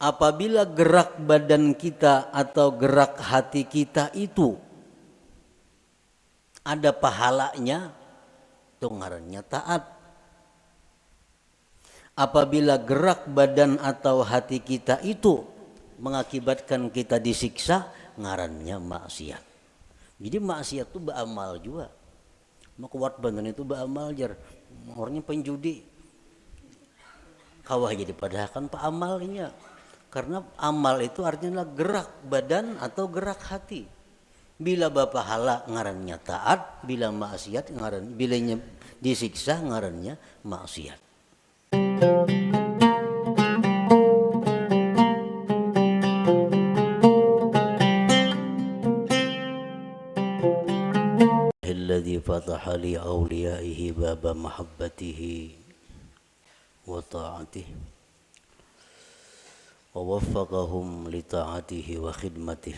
apabila gerak badan kita atau gerak hati kita itu ada pahalanya, itu ngarannya taat. Apabila gerak badan atau hati kita itu mengakibatkan kita disiksa, ngarannya maksiat. Jadi maksiat itu beramal juga. Mau kuat badan itu beramal jar. Orangnya penjudi. Kawah jadi padahal pak amalnya. Karena amal itu artinya gerak badan atau gerak hati. Bila bapahala ngarannya taat, bila maksiat ngaran, bilanya disiksa ngarannya maksiat. الذي فتح لأوليائه باب محبته وطاعته ووفقهم لطاعته وخدمته.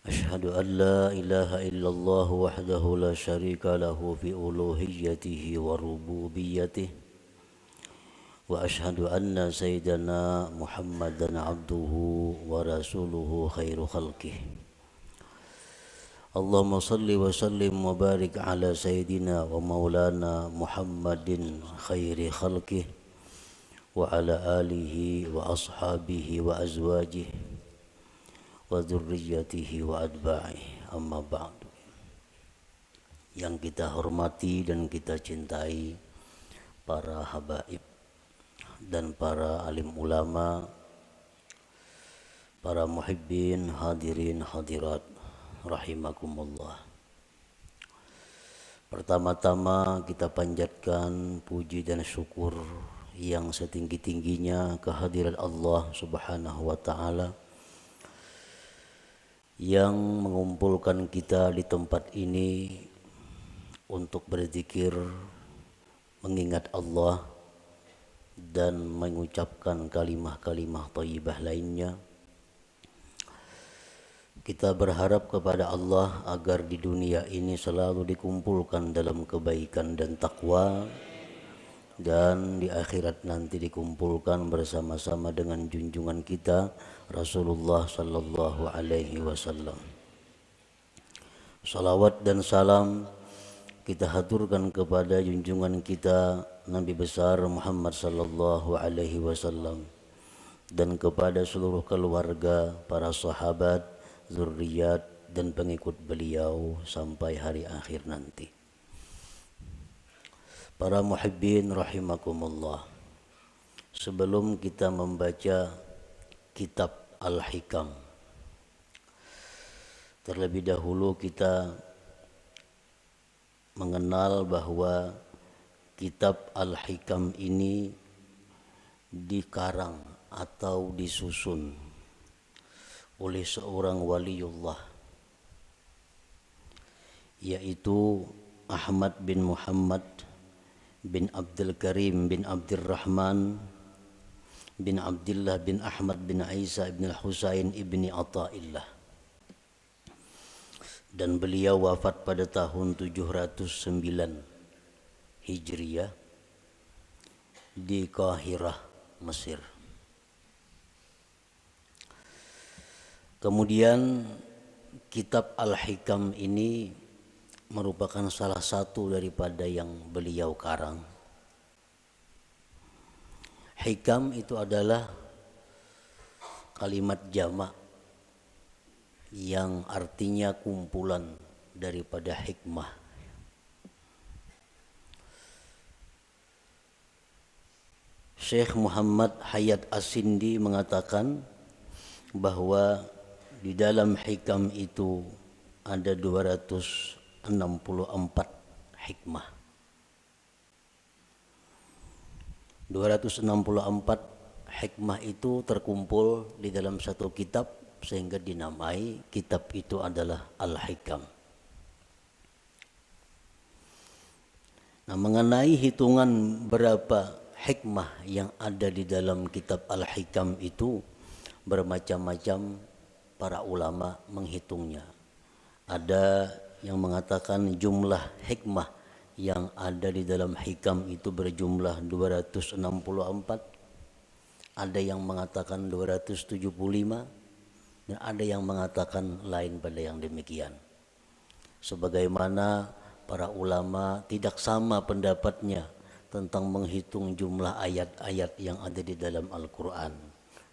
أشهد أن لا إله إلا الله وحده لا شريك له في ألوهيته وربوبيته وأشهد أن سيدنا محمدا عبده ورسوله خير خلقه. اللهم صل وسلم وبارك على سيدنا ومولانا محمد خير خلقه وعلى آله وأصحابه وأزواجه وذريته وأتباعه. أما بعد. Yang kita hormati dan kita cintai para habaib dan para alim ulama, para muhibbin, hadirin hadirat rahimakumullah. Pertama-tama kita panjatkan puji dan syukur yang setinggi-tingginya kehadirat Allah Subhanahu wa taala yang mengumpulkan kita di tempat ini untuk berzikir, mengingat Allah dan mengucapkan kalimah-kalimah thayyibah lainnya. Kita berharap kepada Allah agar di dunia ini selalu dikumpulkan dalam kebaikan dan takwa, dan di akhirat nanti dikumpulkan bersama-sama dengan junjungan kita Rasulullah sallallahu alaihi wasallam. Salawat dan salam kita haturkan kepada junjungan kita Nabi besar Muhammad sallallahu alaihi wasallam dan kepada seluruh keluarga, para sahabat, zurriyat dan pengikut beliau sampai hari akhir nanti. Para muhibbin rahimakumullah, sebelum kita membaca kitab Al-Hikam, terlebih dahulu kita mengenal bahwa kitab Al-Hikam ini dikarang atau disusun oleh seorang waliullah, yaitu Ahmad bin Muhammad bin Abdul Karim bin Abdurrahman bin Abdullah bin Ahmad bin Isa bin Husain ibni Athaillah, dan beliau wafat pada tahun 709 Hijriah di Kahirah, Mesir. Kemudian kitab Al-Hikam ini merupakan salah satu daripada yang beliau karang. Hikam itu adalah kalimat jamak yang artinya kumpulan daripada hikmah. Syekh Muhammad Hayat As-Sindi mengatakan bahwa di dalam hikam itu ada 264 hikmah. 264 hikmah itu terkumpul di dalam satu kitab sehingga dinamai kitab itu adalah Al-Hikam. Nah, mengenai hitungan berapa hikmah yang ada di dalam kitab Al-Hikam itu bermacam-macam para ulama menghitungnya. Ada yang mengatakan jumlah hikmah yang ada di dalam hikam itu berjumlah 264. Ada yang mengatakan 275 dan ada yang mengatakan lain pada yang demikian. Sebagaimana para ulama tidak sama pendapatnya tentang menghitung jumlah ayat-ayat yang ada di dalam Al-Quran.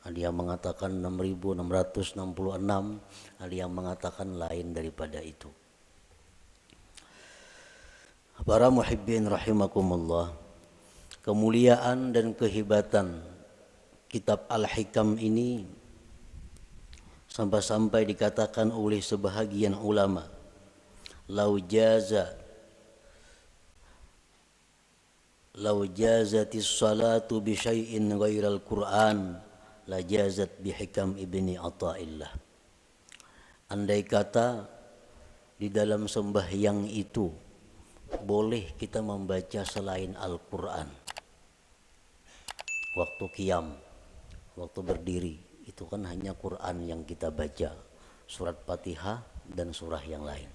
Ada yang mengatakan 6.666, ada yang mengatakan lain daripada itu. Para muhibbin rahimakumullah, kemuliaan dan kehebatan kitab Al-Hikam ini sampai-sampai dikatakan oleh sebahagian ulama, lau jazatis salatu bi syai'in ghairal Qur'an la jazat bi hikam ibni Athaillah. Andai kata di dalam sembahyang itu boleh kita membaca selain Al-Qur'an, waktu qiyam, waktu berdiri, itu kan hanya Quran yang kita baca, surat Fatihah dan surah yang lain.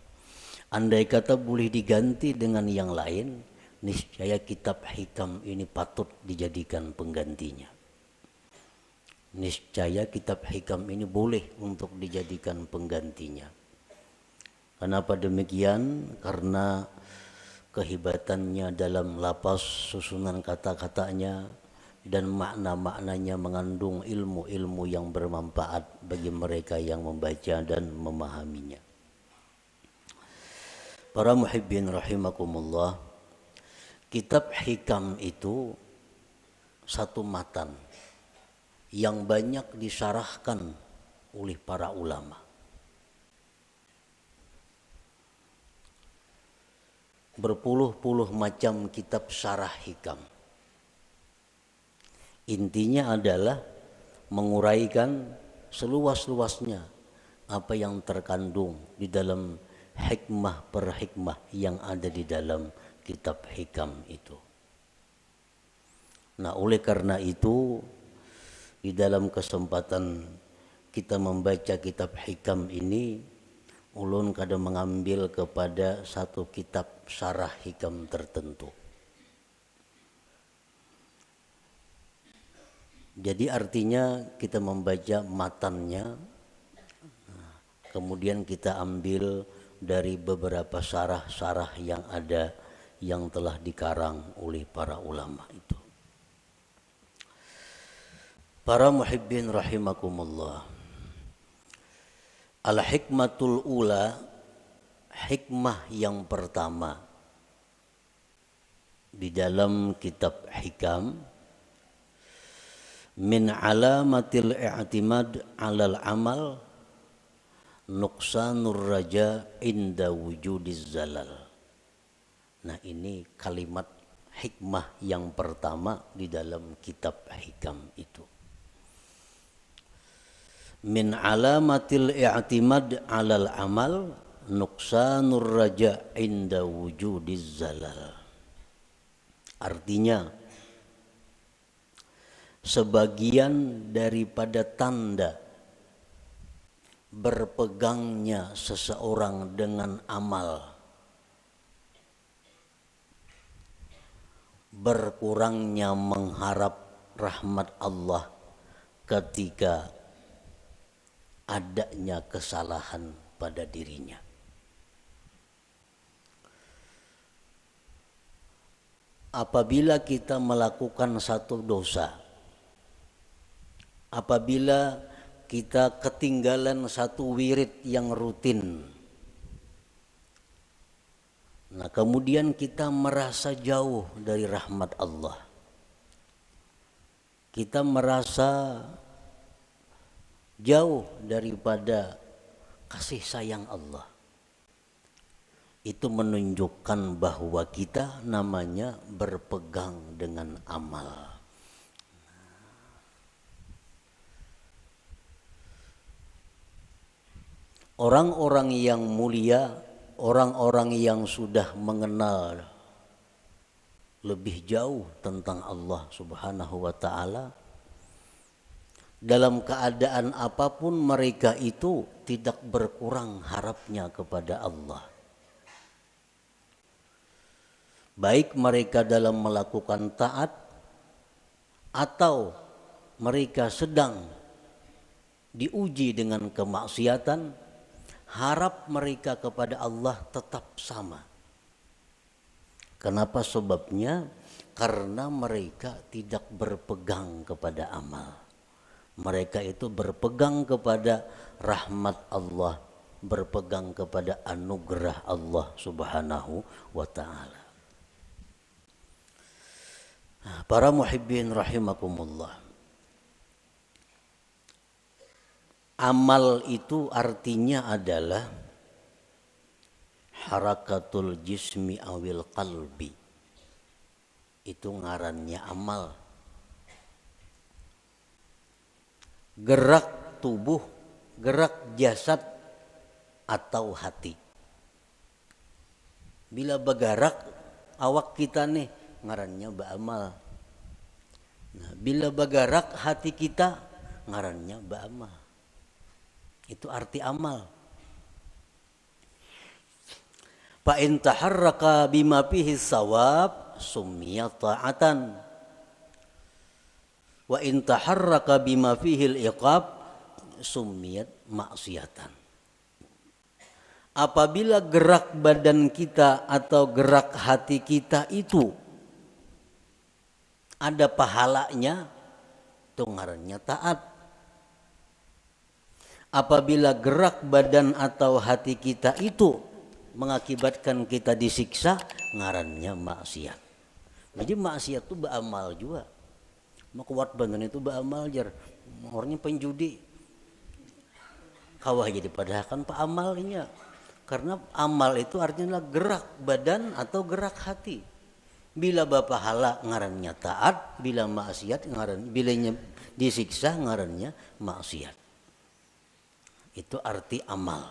Andai kata boleh diganti dengan yang lain, niscaya kitab Hikam ini patut dijadikan penggantinya. Niscaya kitab Hikam ini boleh untuk dijadikan penggantinya. Kenapa demikian? Karena kehebatannya dalam lapas, susunan kata-katanya, dan makna-maknanya mengandung ilmu-ilmu yang bermanfaat bagi mereka yang membaca dan memahaminya. Para muhibbin rahimakumullah, kitab Hikam itu satu matan yang banyak disyarahkan oleh para ulama. Berpuluh-puluh macam kitab syarah Hikam. Intinya adalah menguraikan seluas-luasnya apa yang terkandung di dalam hikmah per hikmah yang ada di dalam kitab Hikam itu. Nah, oleh karena itu di dalam kesempatan kita membaca kitab Hikam ini, ulun kadang mengambil kepada satu kitab syarah Hikam tertentu. Jadi artinya kita membaca matannya, kemudian kita ambil dari beberapa syarah-syarah yang ada yang telah dikarang oleh para ulama itu. Para muhibbin rahimakumullah, al-hikmatul ula, hikmah yang pertama di dalam kitab Hikam, min alamatil i'timad 'alal amal nuqsanur raja inda wujudiz zalal. Nah, ini kalimat hikmah yang pertama di dalam kitab Hikam itu. Min alamatil i'timad 'alal amal nuqsanur raja inda wujudiz zalal. Artinya, sebagian daripada tanda berpegangnya seseorang dengan amal, berkurangnya mengharap rahmat Allah ketika adanya kesalahan pada dirinya. Apabila kita melakukan satu dosa, apabila kita ketinggalan satu wirid yang rutin, nah kemudian kita merasa jauh dari rahmat Allah, kita merasa jauh daripada kasih sayang Allah, itu menunjukkan bahwa kita namanya berpegang dengan amal. Orang-orang yang mulia, orang-orang yang sudah mengenal lebih jauh tentang Allah Subhanahu wa ta'ala, dalam keadaan apapun mereka itu tidak berkurang harapnya kepada Allah. Baik mereka dalam melakukan taat atau mereka sedang diuji dengan kemaksiatan, harap mereka kepada Allah tetap sama. Kenapa sebabnya? Karena mereka tidak berpegang kepada amal. Mereka itu berpegang kepada rahmat Allah, berpegang kepada anugerah Allah Subhanahu wa ta'ala. Para muhibbin rahimakumullah. Amal itu artinya adalah harakatul jismi awil qalbi. Itu ngarannya amal. Gerak tubuh, gerak jasad atau hati. Bila bergerak awak kita nih ngarannya ba'amal. Nah, bila bergerak hati kita ngarannya ba'amal. Itu arti amal. Fa in taharraka bima fihi sawab summiya ta'atan. Wa in taharraka bima fihi al-iqab summiyat maksiatan. Apabila gerak badan kita atau gerak hati kita itu ada pahalanya, itu ngarannya taat. Apabila gerak badan atau hati kita itu mengakibatkan kita disiksa, ngarannya maksiat. Jadi maksiat itu beramal juga. Mau kuat badan itu beramal jar. Orangnya penjudi. Kawah jadi padahal kan pak amalnya. Karena amal itu artinya gerak badan atau gerak hati. Bila bapahala ngarannya taat, bila maksiat ngaran, bilanya disiksa ngarannya maksiat. Itu arti amal.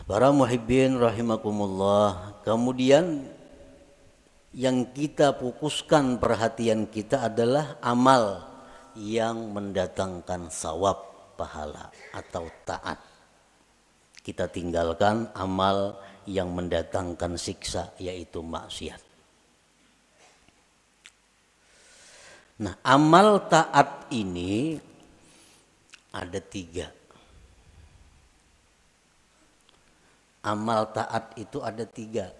Para muhibbin rahimakumullah. Kemudian yang kita fokuskan perhatian kita adalah amal yang mendatangkan sawab, pahala atau taat. Kita tinggalkan amal yang mendatangkan siksa, yaitu maksiat. Nah, amal taat ini ada 3. Amal taat itu ada 3.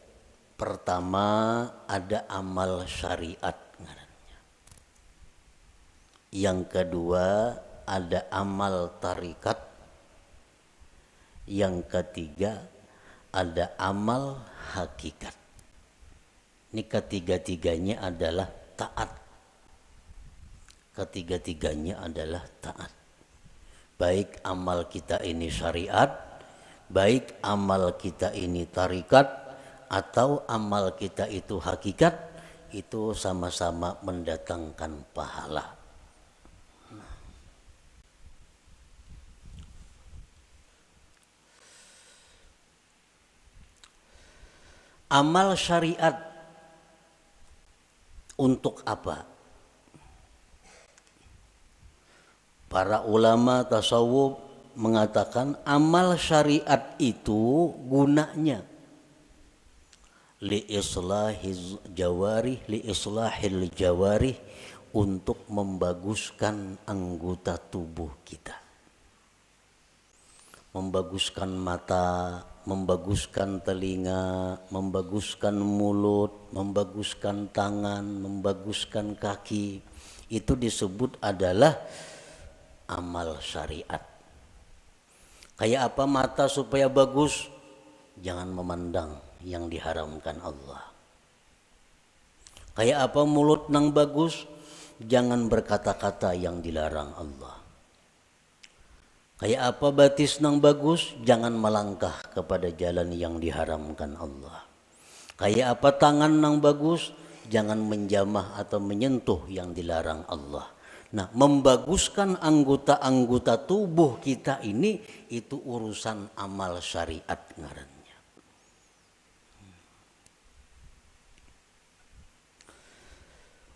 Pertama ada amal syariat ngarannya. Yang kedua ada amal tarikat. Yang ketiga ada amal hakikat. Ini ketiga-tiganya adalah taat. Ketiga-tiganya adalah taat. Baik amal kita ini syariat, baik amal kita ini tarikat, atau amal kita itu hakikat, itu sama-sama mendatangkan pahala. Amal syariat untuk apa? Para ulama tasawuf mengatakan amal syariat itu gunanya li islahil jawarih untuk membaguskan anggota tubuh kita. Membaguskan mata, membaguskan telinga, membaguskan mulut, membaguskan tangan, membaguskan kaki. Itu disebut adalah amal syariat. Kayak apa mata supaya bagus? Jangan memandang yang diharamkan Allah. Kayak apa mulut nang bagus? Jangan berkata-kata yang dilarang Allah. Kayak apa batis nang bagus? Jangan melangkah kepada jalan yang diharamkan Allah. Kayak apa tangan nang bagus? Jangan menjamah atau menyentuh yang dilarang Allah. Nah, membaguskan anggota-anggota tubuh kita ini itu urusan amal syariat ngarannya.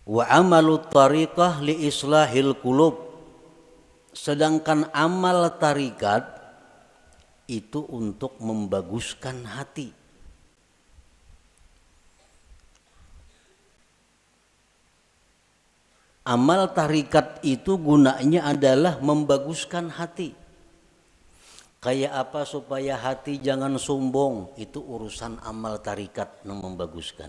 Wa amalut tariqah li islahil qulub. Sedangkan amal tarikat itu untuk membaguskan hati. Amal tarikat itu gunanya adalah membaguskan hati. Kayak apa supaya hati jangan sombong, itu urusan amal tarikat yang membaguskan.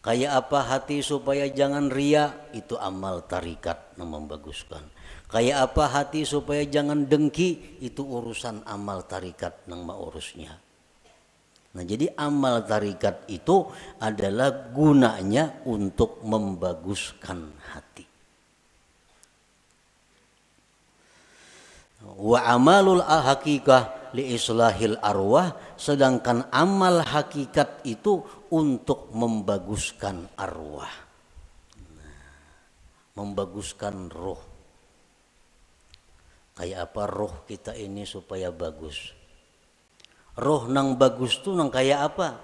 Kayak apa hati supaya jangan ria, itu amal tarikat yang membaguskan. Kayak apa hati supaya jangan dengki, itu urusan amal tarikat yang mengurusnya. Nah, jadi amal tarikat itu adalah gunanya untuk membaguskan hati. Wa amalul hakikah li islahil arwah, sedangkan amal hakikat itu untuk membaguskan arwah. Membaguskan roh. Kayak apa roh kita ini supaya bagus? Roh nang bagus tuh nang kayak apa?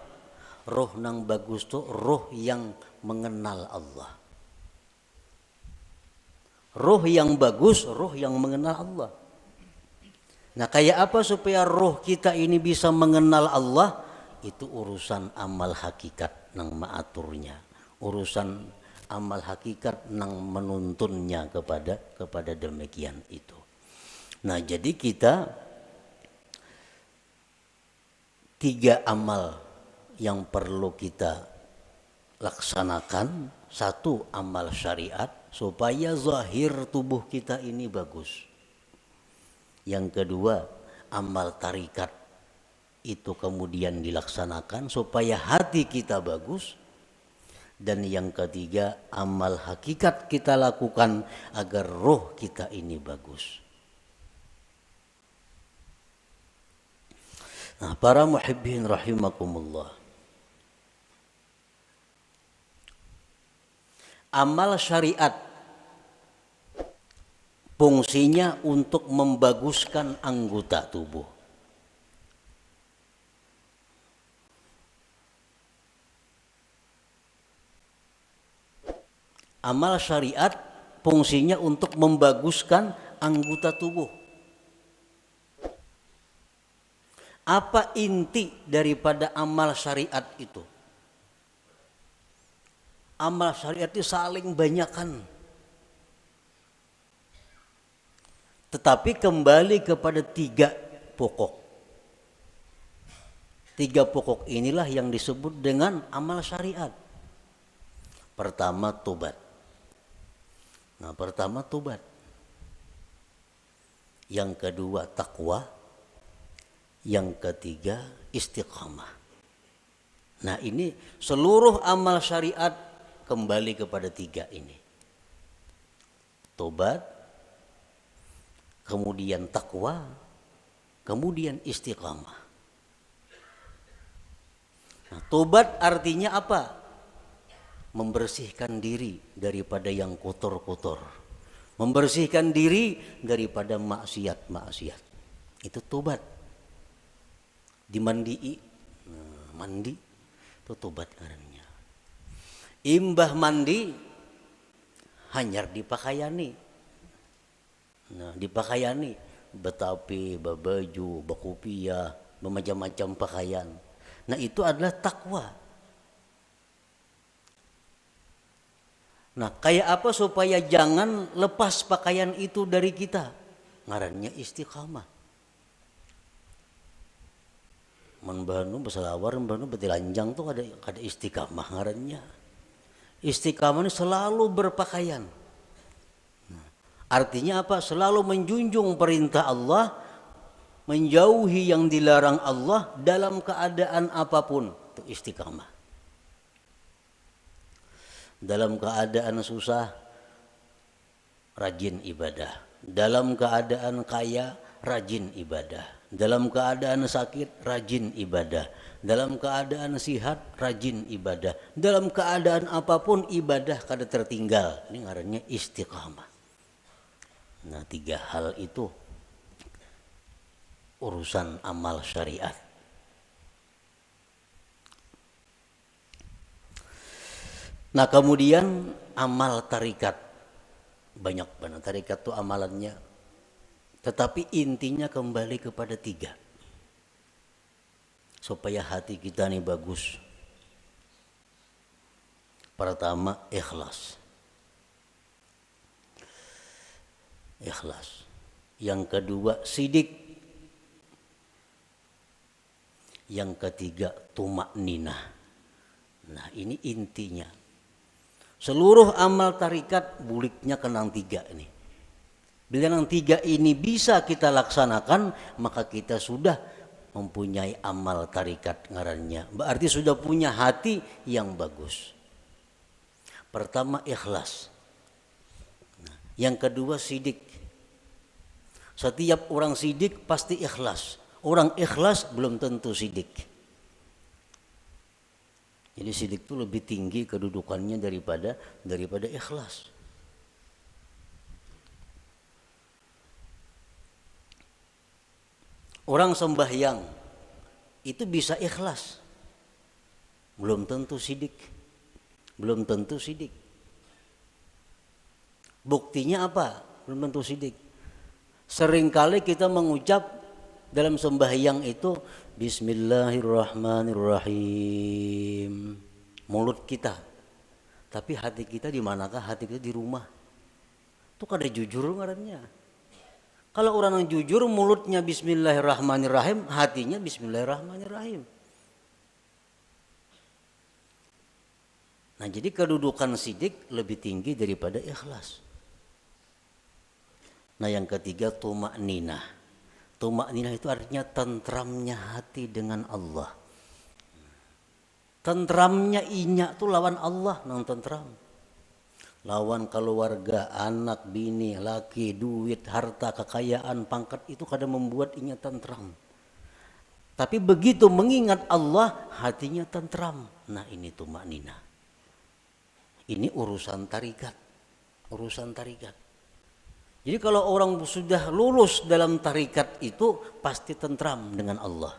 Roh nang bagus tuh roh yang mengenal Allah. Roh yang bagus, roh yang mengenal Allah. Nah, kayak apa supaya roh kita ini bisa mengenal Allah? Itu urusan amal hakikat nang maaturnya. Urusan amal hakikat nang menuntunnya kepada demikian itu. Nah, jadi kita 3 amal yang perlu kita laksanakan. 1, amal syariat supaya zahir tubuh kita ini bagus. Yang kedua, amal tarikat itu kemudian dilaksanakan supaya hati kita bagus. Dan yang ketiga, amal hakikat kita lakukan agar roh kita ini bagus. Nah, para muhibbin rahimakumullah. Amal syariat fungsinya untuk membaguskan anggota tubuh. Amal syariat fungsinya untuk membaguskan anggota tubuh. Apa inti daripada amal syariat itu? Amal syariat itu saling banyakkan. Tetapi kembali kepada 3 pokok. 3 pokok inilah yang disebut dengan amal syariat. Pertama, tobat. Nah, pertama tobat. Yang kedua, takwa. Yang ketiga, istiqamah. Nah, ini seluruh amal syariat kembali kepada 3 ini. Tobat, kemudian takwa, kemudian istiqamah. Nah, tobat artinya apa? Membersihkan diri daripada yang kotor-kotor. Membersihkan diri daripada maksiat-maksiat. Itu tobat. Dimandii, mandi itu tobat karena. Imbah mandi hanyar dipakaiani. Nah, dipakaiani betapi, babaju, bakupia, bermacam-macam pakaian. Nah, itu adalah takwa. Nah, kayak apa supaya jangan lepas pakaian itu dari kita? Ngarannya istiqamah. Membanu beselawar, membanu betilanjang tuh ada istiqamah ngarannya. Istiqamah ini selalu berpakaian. Nah, artinya apa? Selalu menjunjung perintah Allah, menjauhi yang dilarang Allah dalam keadaan apapun. Itu istiqamah. Dalam keadaan susah, rajin ibadah. Dalam keadaan kaya, rajin ibadah. Dalam keadaan sakit, rajin ibadah. Dalam keadaan sihat, rajin ibadah. Dalam keadaan apapun, ibadah kada tertinggal. Ini ngarannya istiqamah. Nah, 3 hal itu urusan amal syariat. Nah, kemudian amal tarikat. Banyak banget tarikat itu amalannya. Tetapi intinya kembali kepada 3. Supaya hati kita ini bagus. Pertama, ikhlas. ikhlas. Yang kedua sidik. Yang ketiga tumakninah. Nah ini intinya. Seluruh amal tarikat buliknya kenang tiga ini. Bila yang tiga ini bisa kita laksanakan, maka kita sudah mempunyai amal tarikat ngarannya. Berarti sudah punya hati yang bagus. Pertama ikhlas. Nah, yang kedua sidik. Setiap orang sidik pasti ikhlas. Orang ikhlas belum tentu sidik. Jadi sidik itu lebih tinggi kedudukannya daripada ikhlas. Orang sembahyang itu bisa ikhlas. Belum tentu sidik. Belum tentu sidik. Buktinya apa? Belum tentu sidik. Seringkali kita mengucap dalam sembahyang itu Bismillahirrahmanirrahim. Mulut kita. Tapi hati kita di manakah? Hati kita di rumah. Itu kada jujur ngarannya. Kalau orang yang jujur mulutnya Bismillahirrahmanirrahim, hatinya Bismillahirrahmanirrahim. Nah jadi kedudukan sidik lebih tinggi daripada ikhlas. Nah yang ketiga tumakninah. Tumakninah itu artinya tentramnya hati dengan Allah. Tentramnya inya tuh lawan Allah nang tentram. Lawan keluarga, anak, bini, laki, duit, harta, kekayaan, pangkat itu kadang membuat inya tentram. Tapi begitu mengingat Allah, hatinya tentram. Nah ini tumakninah. Ini urusan tarikat. Urusan tarikat. Jadi kalau orang sudah lulus dalam tarikat itu pasti tentram dengan Allah.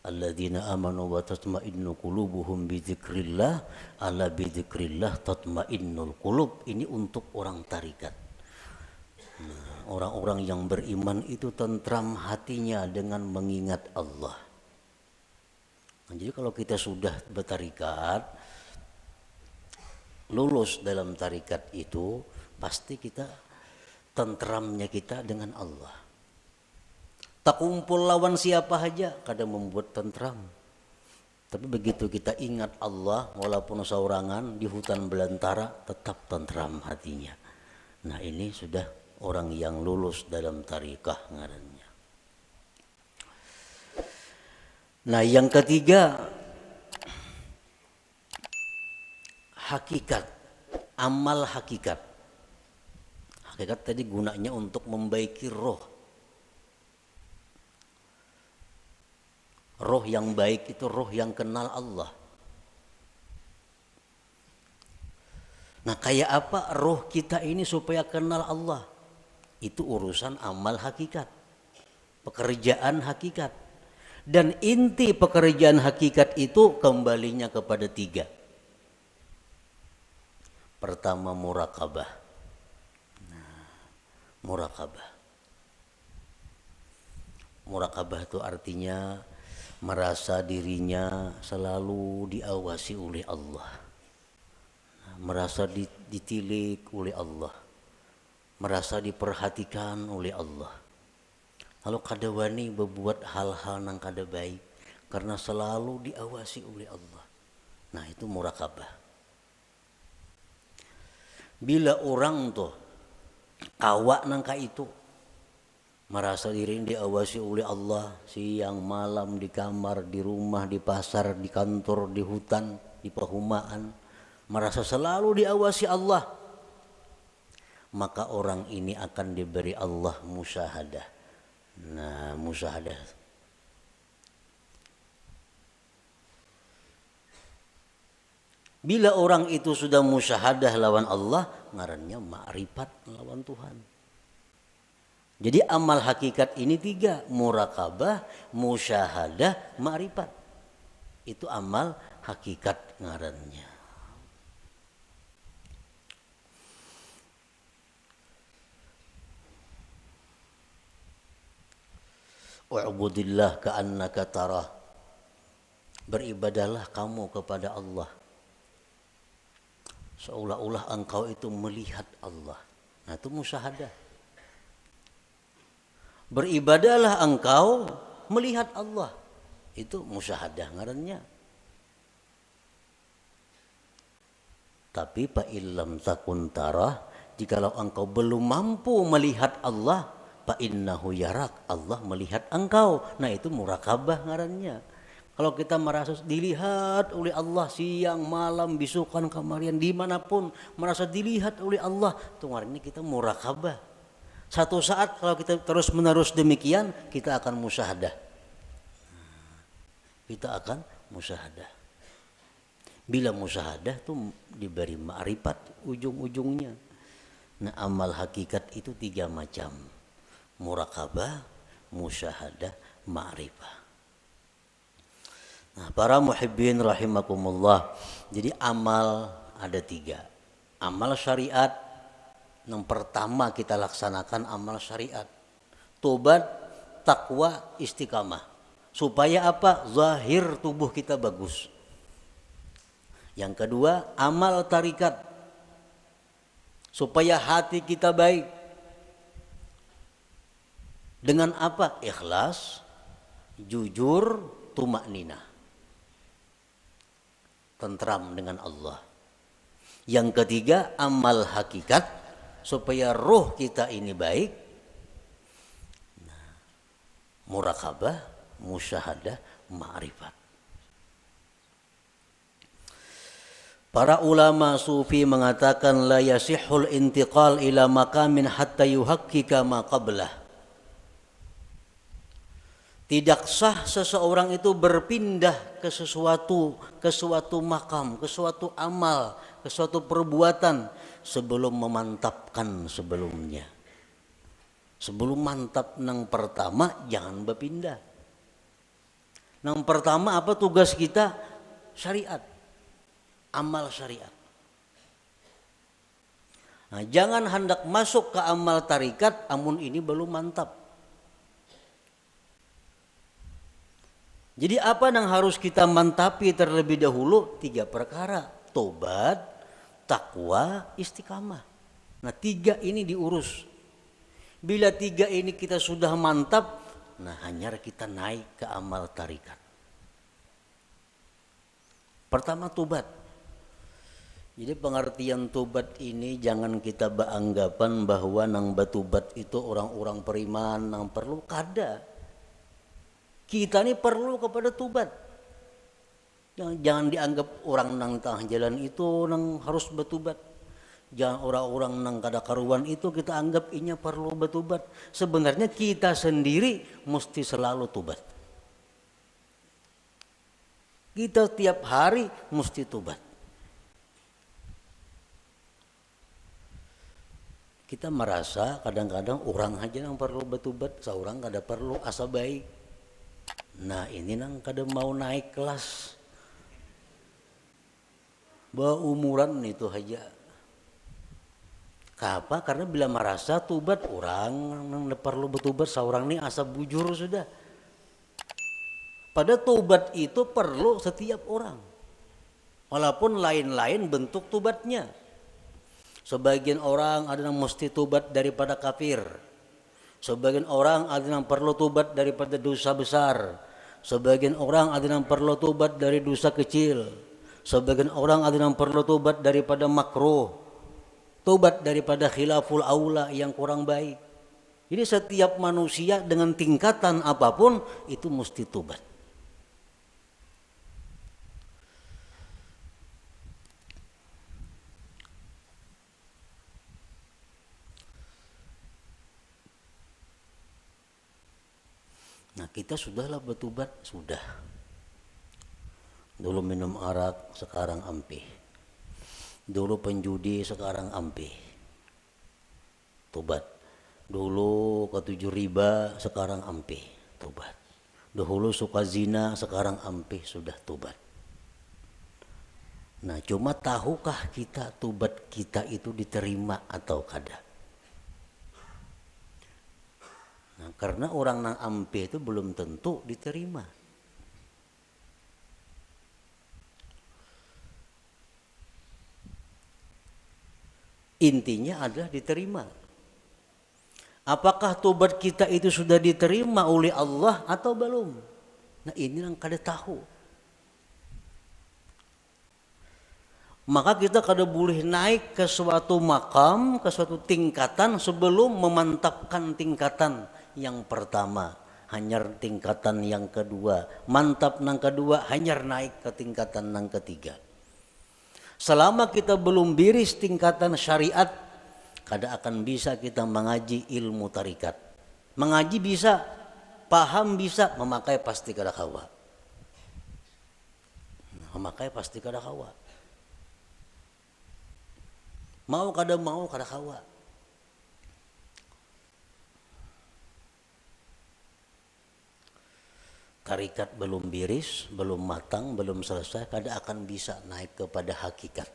Alladzina amanu wa tatma'innu qulubuhum bidzikrillah, ala bidzikrillah tatma'innul qulub. Ini untuk orang tarikat. Nah, orang-orang yang beriman itu tentram hatinya dengan mengingat Allah. Nah, jadi kalau kita sudah bertarikat, lulus dalam tarikat itu pasti kita tentramnya kita dengan Allah. Tak kumpul lawan siapa saja kadang membuat tentram. Tapi begitu kita ingat Allah walaupun saurangan di hutan belantara tetap tentram hatinya. Nah ini sudah orang yang lulus dalam tarikah ngarannya. Nah yang ketiga hakikat, amal hakikat. Hakikat tadi gunanya untuk membaiki roh. Roh yang baik itu roh yang kenal Allah. Nah kayak apa roh kita ini supaya kenal Allah? Itu urusan amal hakikat. Pekerjaan hakikat. Dan inti pekerjaan hakikat itu kembalinya kepada tiga. Pertama murakabah. Nah, murakabah. Murakabah itu artinya merasa dirinya selalu diawasi oleh Allah. Nah, merasa ditilik oleh Allah. Merasa diperhatikan oleh Allah. Lalu kada wani berbuat hal-hal yang kada baik karena selalu diawasi oleh Allah. Nah, itu murakabah. Bila orang tuh kawak nangka itu merasa diri diawasi oleh Allah siang malam di kamar, di rumah, di pasar, di kantor, di hutan, di perumahan, merasa selalu diawasi Allah, maka orang ini akan diberi Allah musyahadah. Nah, musyahadah bila orang itu sudah musyahadah lawan Allah, ngarannya ma'rifat lawan Tuhan. Jadi amal hakikat ini tiga, murakabah, musyahadah, ma'rifat. Itu amal hakikat ngarannya. Wa'budillah ka'annaka tarah. Beribadahlah kamu kepada Allah seolah-olah engkau itu melihat Allah. Nah itu musyahadah. Beribadahlah engkau melihat Allah. Itu musyahadah ngarannya. Tapi fa illam takun tarah, jikalau engkau belum mampu melihat Allah, fa innahu yarak, Allah melihat engkau. Nah itu murakabah ngarannya. Kalau kita merasa dilihat oleh Allah siang, malam, bisukan, kamarian, dimanapun merasa dilihat oleh Allah, itu ngarannya kita murakabah. Satu saat kalau kita terus menerus demikian, kita akan musyahadah. Kita akan musyahadah. Bila musyahadah itu diberi ma'rifat ujung-ujungnya. Nah amal hakikat itu 3 macam. Murakabah, musyahadah, ma'rifah. Nah para muhibbin rahimakumullah. Jadi amal ada 3. Amal syariat. Yang pertama kita laksanakan amal syariat. Tobat, takwa, istiqamah. Supaya apa? Zahir tubuh kita bagus. Yang kedua, amal tarikat. Supaya hati kita baik. Dengan apa? Ikhlas, jujur, tumakninah. Tentram dengan Allah. Yang ketiga, amal hakikat. Supaya roh kita ini baik. Nah, murakabah, musyahadah, ma'rifat. Para ulama sufi mengatakan la yasihul intiqal ila maqamin hatta yuhaqqika ma qablah. Tidak sah seseorang itu berpindah ke suatu makam, ke suatu amal, ke suatu perbuatan sebelum memantapkan sebelumnya. Sebelum mantap nang pertama jangan berpindah. Nang pertama apa tugas kita? Syariat. Amal syariat. Nah, jangan hendak masuk ke amal tarikat amun ini belum mantap. Jadi apa yang harus kita mantapi terlebih dahulu? 3 perkara. Tobat, takwa, istiqamah. Nah 3 ini diurus. Bila 3 ini kita sudah mantap, nah hanya kita naik ke amal tarikat. Pertama tobat. Jadi pengertian tobat ini jangan kita beranggapan bahwa nang batubat itu orang-orang periman nang perlu kada. Kita ini perlu kepada tobat. Jangan dianggap orang nang tengah jalan itu nang harus bertobat. Jangan orang-orang nang kada karuan itu kita anggap inya perlu bertobat. Sebenarnya kita sendiri mesti selalu tobat. Kita tiap hari mesti tobat. Kita merasa kadang-kadang orang aja yang perlu bertobat, seorang kada perlu asa baik. Nah ini nang kada mau naik kelas. Umuran itu aja. Kenapa? Karena bila merasa tobat orang nang perlu bertobat, seorang ini asa bujur sudah. Pada tobat itu perlu setiap orang. Walaupun lain-lain bentuk tobatnya. Sebagian orang ada yang mesti tobat daripada kafir. Sebagian orang ada yang perlu tobat daripada dosa besar. Sebagian orang ada yang perlu tobat dari dosa kecil. Sebagian orang ada yang perlu tobat daripada makruh. Tobat daripada khilaful aula yang kurang baik. Jadi setiap manusia dengan tingkatan apapun itu mesti tobat. Nah kita sudahlah bertobat, sudah. Dulu minum arak, sekarang ampih. Dulu penjudi, sekarang ampih. Tobat. Dulu ketujuh riba, sekarang ampih. Tobat. Dahulu suka zina, sekarang ampih, sudah tobat. Nah cuma tahukah kita tobat kita itu diterima atau kada? Nah, karena orang nang ampih itu belum tentu diterima. Intinya adalah diterima. Apakah tobat kita itu sudah diterima oleh Allah atau belum? Nah ini yang kada tahu. Maka kita kada boleh naik ke suatu makam, ke suatu tingkatan sebelum memantapkan tingkatan yang pertama. Hanyar tingkatan yang kedua. Mantap nang kedua, hanyar naik ke tingkatan nang ketiga. Selama kita belum biris tingkatan syariat, kada akan bisa kita mengaji ilmu tarikat. Mengaji bisa, paham bisa, memakai pasti kada kawa. Memakai pasti kada kawa. Mau kada kawa. Tarikat belum biris, belum matang, belum selesai, kada akan bisa naik kepada hakikat.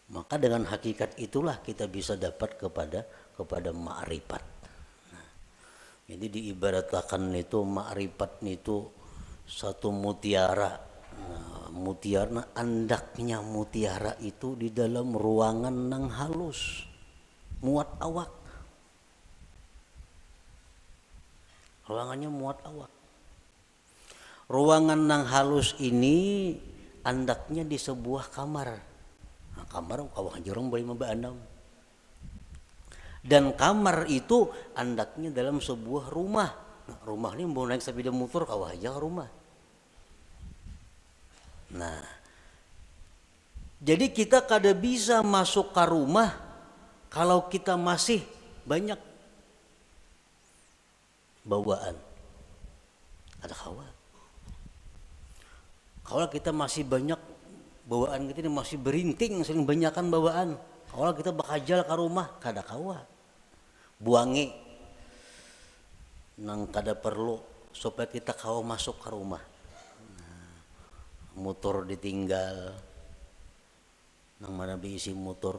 Maka dengan hakikat itulah kita bisa dapat kepada ma'rifat. Nah, jadi diibaratkan itu ma'rifat itu satu mutiara. Nah, mutiara, andaknya mutiara itu di dalam ruangan nang halus, muat awak. Ruangannya muat awak. Ruangan nang halus ini andaknya di sebuah kamar. Nah, kamar kawah jorong boleh membaandam. Dan kamar itu andaknya dalam sebuah rumah. Nah, rumah ini mau naik sepeda motor kawah aja rumah. Nah, jadi kita kada bisa masuk ke rumah kalau kita masih banyak bawaan. Ada kawa. Kalau kita masih banyak bawaan kita ini masih berinting, sering banyakan bawaan. Kalau kita bakajal ke rumah, kada kawa. Buangi nang kada perlu supaya kita kawa masuk ke rumah. Nah, motor ditinggal, nang mana diisi motor,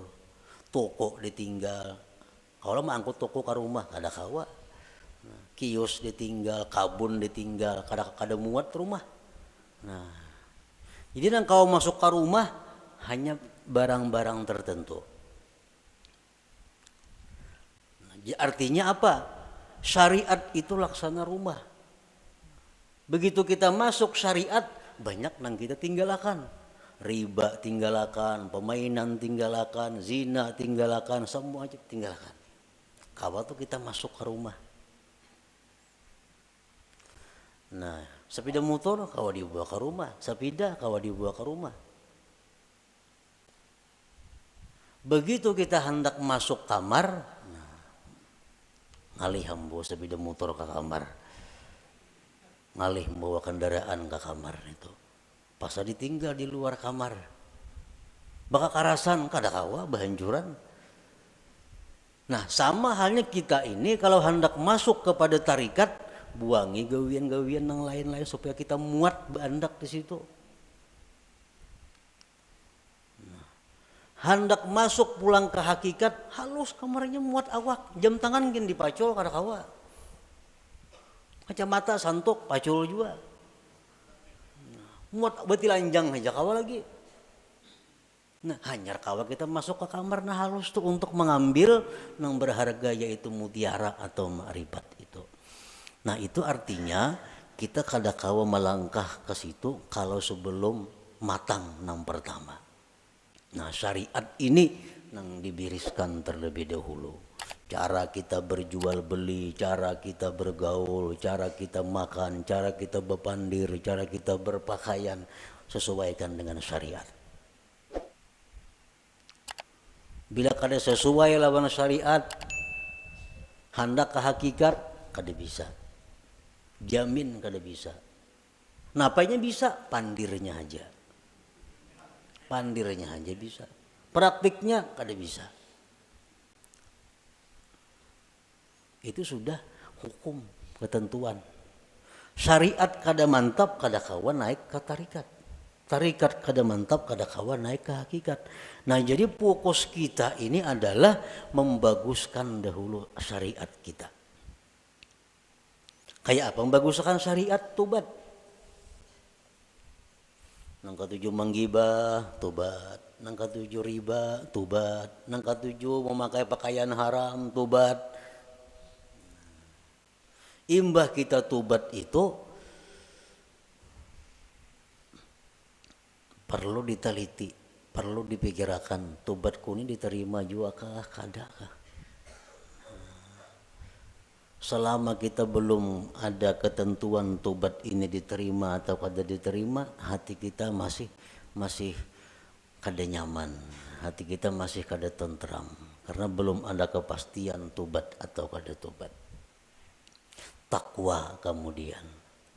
toko ditinggal. Kalau mangkut toko ke rumah, kada kawa. Nah, kios ditinggal, kabun ditinggal, kada muat rumah. Nah, jadi nang kau masuk ke rumah hanya barang-barang tertentu. Nah, artinya apa? Syariat itu laksana rumah. Begitu kita masuk syariat, banyak nang kita tinggalkan. Riba tinggalkan, permainan tinggalkan, zina tinggalkan, semua aja tinggalkan. Kawa tuh kita masuk ke rumah. Nah, sepeda motor kawa dibawa ke rumah, sepeda kawa dibawa ke rumah. Begitu kita hendak masuk kamar, nah, ngalih hambo sepeda motor ke kamar, ngalih bawa kendaraan ke kamar itu, pas ditinggal di luar kamar, baka karasan kada kawa bahanjuran. Nah, sama halnya kita ini kalau hendak masuk kepada tarikat, buangi gawian-gawian yang lain-lain supaya kita muat berandak di situ. Nah, hendak masuk pulang ke hakikat, halus kamarnya muat awak, jam tangan gin dipacul kada kawa. Kacamata santok pacul juga. Nah, muat beti lanjang aja kawa lagi. Nah, hanyar kawa kita masuk ke kamar nah halus tuh untuk mengambil yang berharga yaitu mutiara atau ma'rifat itu. Nah, itu artinya kita kada kawa melangkah ke situ kalau sebelum matang nang pertama. Nah, syariat ini nang dibiriskan terlebih dahulu. Cara kita berjual beli, cara kita bergaul, cara kita makan, cara kita berpandir, cara kita berpakaian sesuaikan dengan syariat. Bila kada sesuai lawan syariat, hendak ke hakikat kada bisa. Jamin kada bisa. Napanya bisa? Pandirnya aja. Pandirnya aja bisa. Praktiknya kada bisa. Itu sudah hukum, ketentuan. Syariat kada mantap, kada kawa naik ke tarikat. Tarikat kada mantap, kada kawa naik ke hakikat. Nah, jadi fokus kita ini adalah membaguskan dahulu syariat kita. Kayak apa membaguskan syariat? Tobat. Nang ketujuh menggibah, tobat. Nang ketujuh riba, tobat. Nang ketujuh memakai pakaian haram, tobat. Imbah kita tobat itu perlu diteliti, perlu dipikirkan, tobatku ini diterima juga kah, kada kah? Selama kita belum ada ketentuan tobat ini diterima atau kada diterima, hati kita masih kada nyaman, hati kita masih kada tentram karena belum ada kepastian tobat atau kada tobat. Takwa kemudian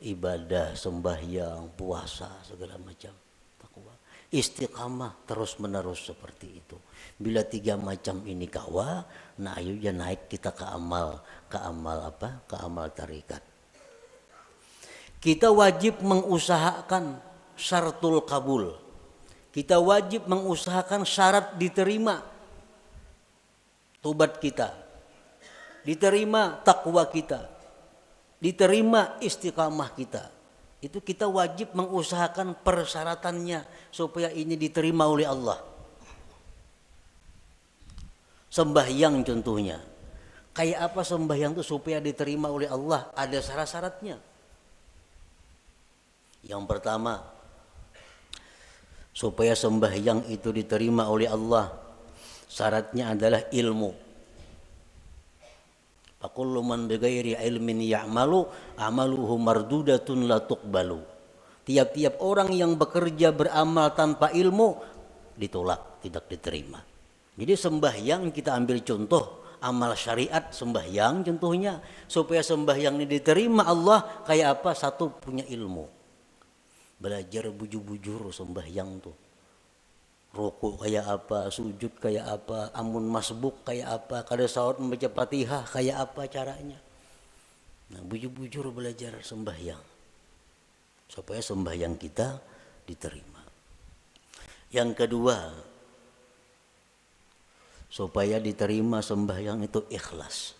ibadah, sembahyang, puasa segala macam, takwa, istiqamah terus menerus seperti itu. Bila 3 macam ini kawa, nah ayo ya naik kita ke amal apa? Ke amal tarikat. Kita wajib mengusahakan syaratul kabul. Kita wajib mengusahakan syarat diterima tobat kita, diterima takwa kita, diterima istiqamah kita. Itu kita wajib mengusahakan persyaratannya supaya ini diterima oleh Allah. Sembahyang contohnya. Kayak apa sembahyang itu supaya diterima oleh Allah? Ada syarat-syaratnya. Yang pertama, supaya sembahyang itu diterima oleh Allah, syaratnya adalah ilmu. Fakullu man bighairi ilmin ya'malu amaluhu mardudatun la tuqbalu. Tiap-tiap orang yang bekerja beramal tanpa ilmu ditolak, tidak diterima. Jadi sembahyang kita ambil contoh amal syariat sembahyang contohnya, supaya sembahyang ini diterima Allah kayak apa? Satu, punya ilmu. Belajar bujur-bujur sembahyang tuh. Rukuk kayak apa, sujud kayak apa, amun masbuk kayak apa, kada salat membaca Fatihah kayak apa caranya. Nah, bujur-bujur belajar sembahyang supaya sembahyang kita diterima. Yang kedua, supaya diterima sembahyang itu ikhlas.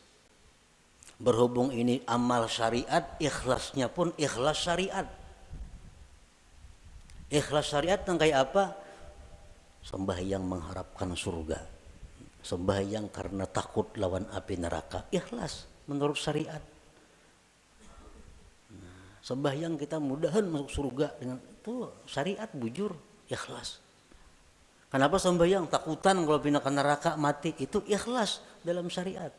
Berhubung ini amal syariat, ikhlasnya pun ikhlas syariat. Ikhlas syariat yang kayak apa? Sembahyang mengharapkan surga, sembahyang karena takut lawan api neraka, ikhlas menurut syariat. Nah, sembahyang kita mudahan masuk surga dengan itu syariat bujur, ikhlas. Kenapa sembahyang? Takutan kalau pindah ke neraka mati, itu ikhlas dalam syariat.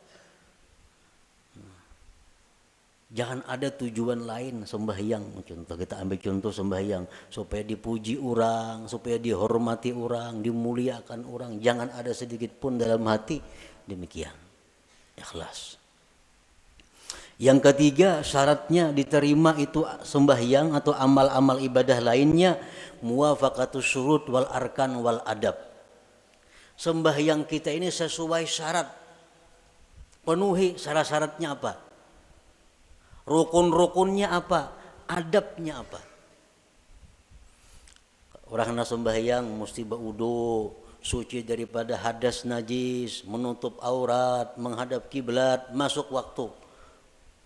Jangan ada tujuan lain sembahyang. Contoh kita ambil contoh sembahyang supaya dipuji orang, supaya dihormati orang, dimuliakan orang. Jangan ada sedikit pun dalam hati demikian. Ikhlas. Yang ketiga, syaratnya diterima itu sembahyang atau amal-amal ibadah lainnya muwafaqatus syurut wal arkan wal adab. Sembahyang kita ini sesuai syarat. Penuhi syarat-syaratnya apa? Rukun-rukunnya apa? Adabnya apa? Orang nak sembahyang mesti berwudu, suci daripada hadas najis, menutup aurat, menghadap kiblat, masuk waktu.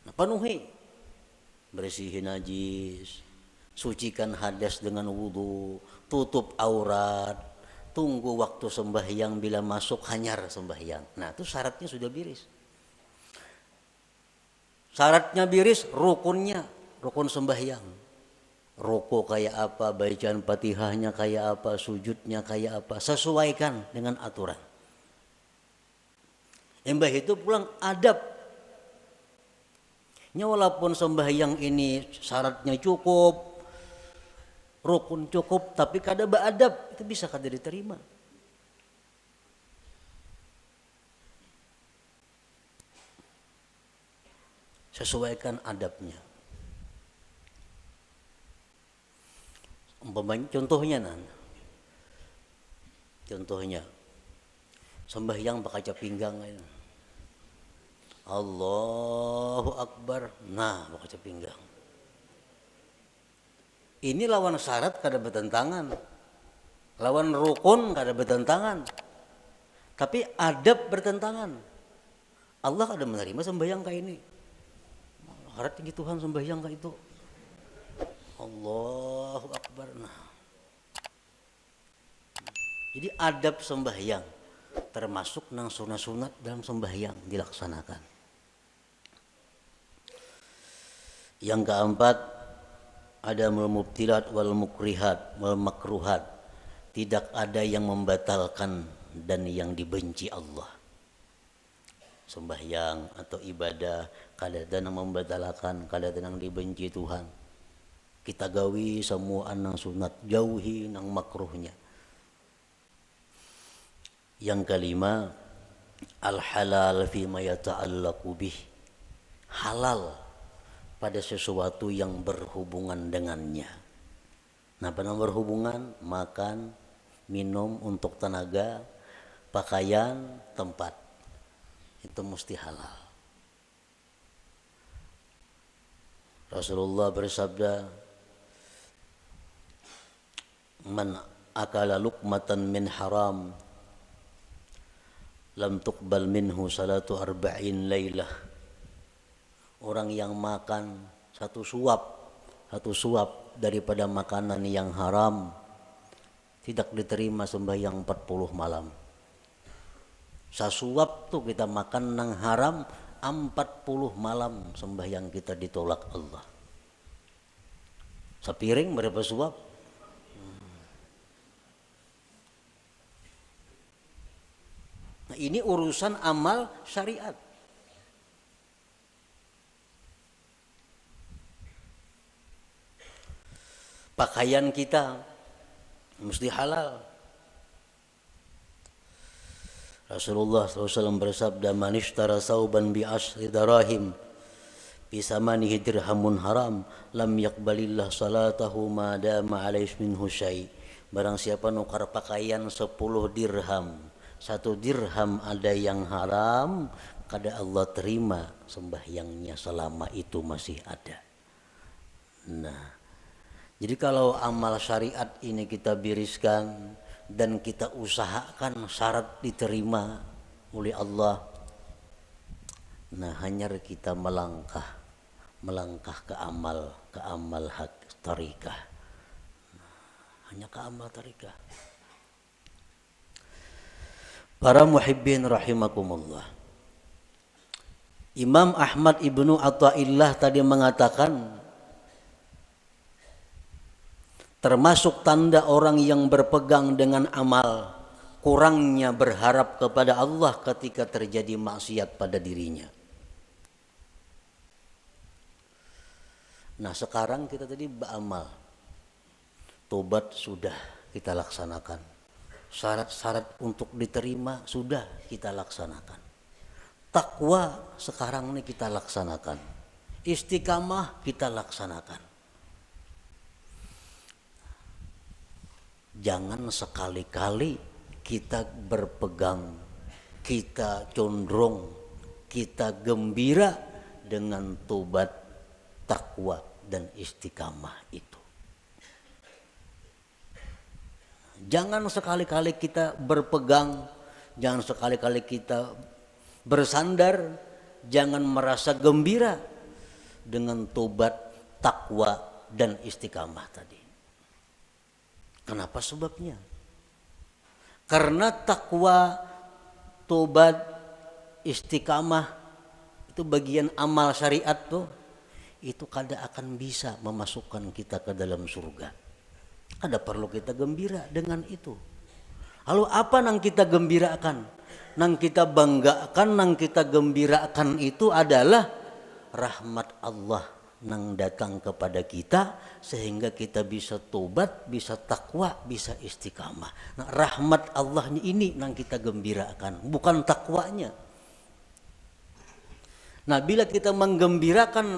Nah, penuhi. Bersihin najis, sucikan hadas dengan wudu, tutup aurat, tunggu waktu sembahyang, bila masuk hanyar sembahyang. Nah, itu syaratnya sudah biris. Syaratnya biris, rukunnya, rukun sembahyang. Ruku kayak apa, bacaan Fatihahnya kayak apa, sujudnya kayak apa, sesuaikan dengan aturan. Embah itu pulang adab. Walaupun sembahyang ini syaratnya cukup, rukun cukup, tapi kada beadab, itu bisa kada diterima. Sesuaikan adabnya. Contohnya sembahyang pakai cap pinggang. Allahu Akbar. Nah, pakai cap pinggang. Ini lawan syarat kada bertentangan. Lawan rukun kada bertentangan. Tapi adab bertentangan. Allah kada menerima sembahyang kayak ini. Harap tinggi Tuhan sembahyang kayak itu. Allahu Akbar. Nah. Jadi adab sembahyang termasuk nang sunat-sunat dalam sembahyang dilaksanakan. Yang keempat, ada mubtilat wal mukrihat wal makruhat. Tidak ada yang membatalkan dan yang dibenci Allah. Sembahyang atau ibadah kadang-kadang membatalkan, kadang-kadang dibenci Tuhan. Kita gawi semua nang sunat, jauhi nang makruhnya. Yang kelima, al halal fima yata'allaqu bih. Halal pada sesuatu yang berhubungan dengannya. Nah, pada berhubungan, makan, minum untuk tenaga, pakaian, tempat. Itu mesti halal. Rasulullah bersabda, man akala luqmatan min haram lam tuqbal minhu salatu arba'in lailah. Orang yang makan satu suap daripada makanan yang haram tidak diterima sembahyang 40 malam. Sasuap tuh kita makan nang haram 40 malam sembahyang kita ditolak Allah. Sepiring berapa suap? Nah, ini urusan amal syariat. Pakaian kita mesti halal. Rasulullah SAW bersabda, man ishtara sauban bi ashri darahim bisamanihi dirhamun haram lam yaqbalillah salatahu ma dama alaihi minhu syai. Barang siapa nukar pakaian 10 dirham, 1 dirham ada yang haram, kada Allah terima sembahyangnya selama itu masih ada. Nah, jadi kalau amal syariat ini kita biriskan dan kita usahakan syarat diterima oleh Allah, nah hanya kita melangkah ke amal hak tarikah, hanya ke amal tarikah. Para muhibbin rahimakumullah, Imam Ahmad ibnu Athaillah tadi mengatakan, termasuk tanda orang yang berpegang dengan amal, kurangnya berharap kepada Allah ketika terjadi maksiat pada dirinya. Nah, sekarang kita tadi beramal, tobat sudah kita laksanakan, syarat-syarat untuk diterima sudah kita laksanakan, takwa sekarang ini kita laksanakan, istiqamah kita laksanakan. Jangan sekali-kali kita berpegang, kita condong, kita gembira dengan tobat, takwa dan istiqamah itu. Jangan sekali-kali kita berpegang, jangan sekali-kali kita bersandar, jangan merasa gembira dengan tobat, takwa dan istiqamah tadi. Kenapa sebabnya? Karena takwa, tobat, istiqamah itu bagian amal syariat tuh, itu kada akan bisa memasukkan kita ke dalam surga. Ada perlu kita gembira dengan itu. Lalu apa nang kita gembirakan? Nang kita banggakan, nang kita gembirakan itu adalah rahmat Allah nang datang kepada kita sehingga kita bisa tobat, bisa takwa, bisa istiqamah. Nah, rahmat Allahnya ini nang kita gembirakan, bukan takwanya. Nah, bila kita menggembirakan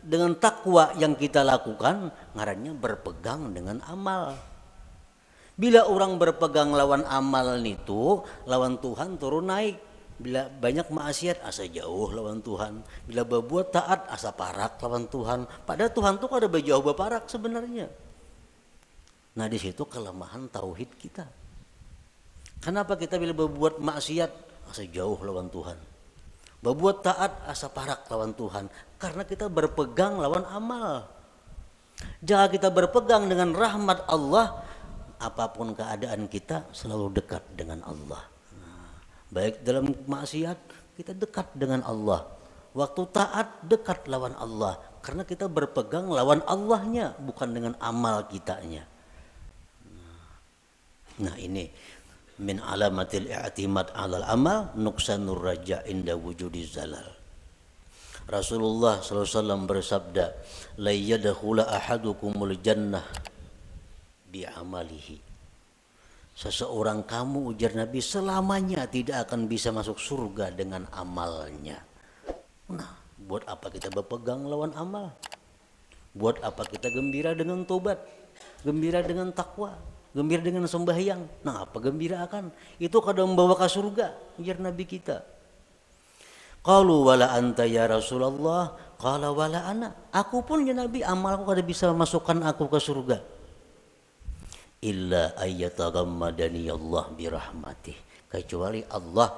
dengan takwa yang kita lakukan, ngarannya berpegang dengan amal. Bila orang berpegang lawan amal itu, lawan Tuhan turun naik. Bila banyak maksiat asa jauh lawan Tuhan. Bila berbuat taat asa parak lawan Tuhan. Padahal Tuhan tuh ada jauh berparak sebenarnya. Nah, di situ kelemahan tauhid kita. Kenapa kita bila berbuat maksiat asa jauh lawan Tuhan? Berbuat taat asa parak lawan Tuhan. Karena kita berpegang lawan amal. Jangan kita berpegang dengan rahmat Allah, apapun keadaan kita selalu dekat dengan Allah. Baik dalam maksiat kita dekat dengan Allah, waktu taat dekat lawan Allah, karena kita berpegang lawan Allahnya, bukan dengan amal kitanya. Nah ini min alamatil i'timad 'alal amal nuqsanur raja inda wujudi zalal. Rasulullah SAW bersabda, la yadkhula ahadukumul jannah bi amalihi. Seseorang kamu, ujar Nabi, selamanya tidak akan bisa masuk surga dengan amalnya. Nah, buat apa kita berpegang lawan amal? Buat apa kita gembira dengan tobat, gembira dengan takwa, gembira dengan sembahyang? Nah, apa gembira akan? Itu kadang membawa ke surga, ujar Nabi kita. Qalu wala anta ya Rasulullah, qala wala ana. Aku pun ya Nabi, amalku kada bisa masukkan aku ke surga. Illa ayyatagammadani Allah birahmatih, kecuali Allah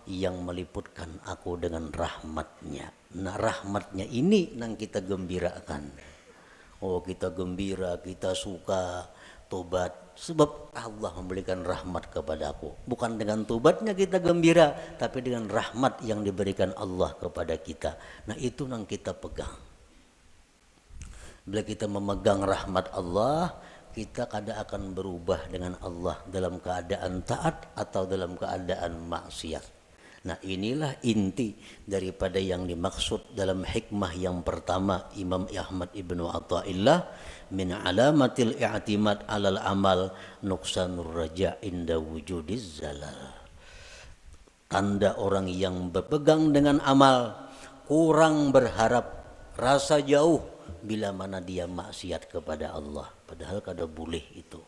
yang meliputkan aku dengan rahmatnya. Nah rahmatnya ini yang kita gembirakan. Oh kita gembira, kita suka tobat sebab Allah memberikan rahmat kepada aku. Bukan dengan tobatnya kita gembira, tapi dengan rahmat yang diberikan Allah kepada kita. Nah itu yang kita pegang. Bila kita memegang rahmat Allah, kita kada akan berubah dengan Allah dalam keadaan taat atau dalam keadaan maksiat. Nah inilah inti daripada yang dimaksud dalam hikmah yang pertama Imam Ahmad Ibnu Athaillah, min alamatil i'timad 'alal amal nuqsanur raja inda wujudiz zalal. Tanda orang yang berpegang dengan amal, kurang berharap, rasa jauh bila mana dia maksiat kepada Allah, padahal kada boleh itu.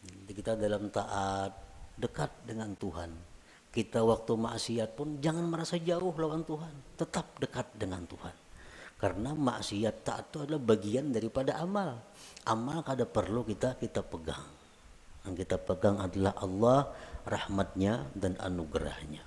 Jadi kita dalam taat dekat dengan Tuhan. Kita waktu maksiat pun jangan merasa jauh lawan Tuhan, tetap dekat dengan Tuhan. Karena maksiat taat itu adalah bagian daripada amal. Amal kada perlu kita pegang. Yang kita pegang adalah Allah, rahmatnya dan anugerahnya.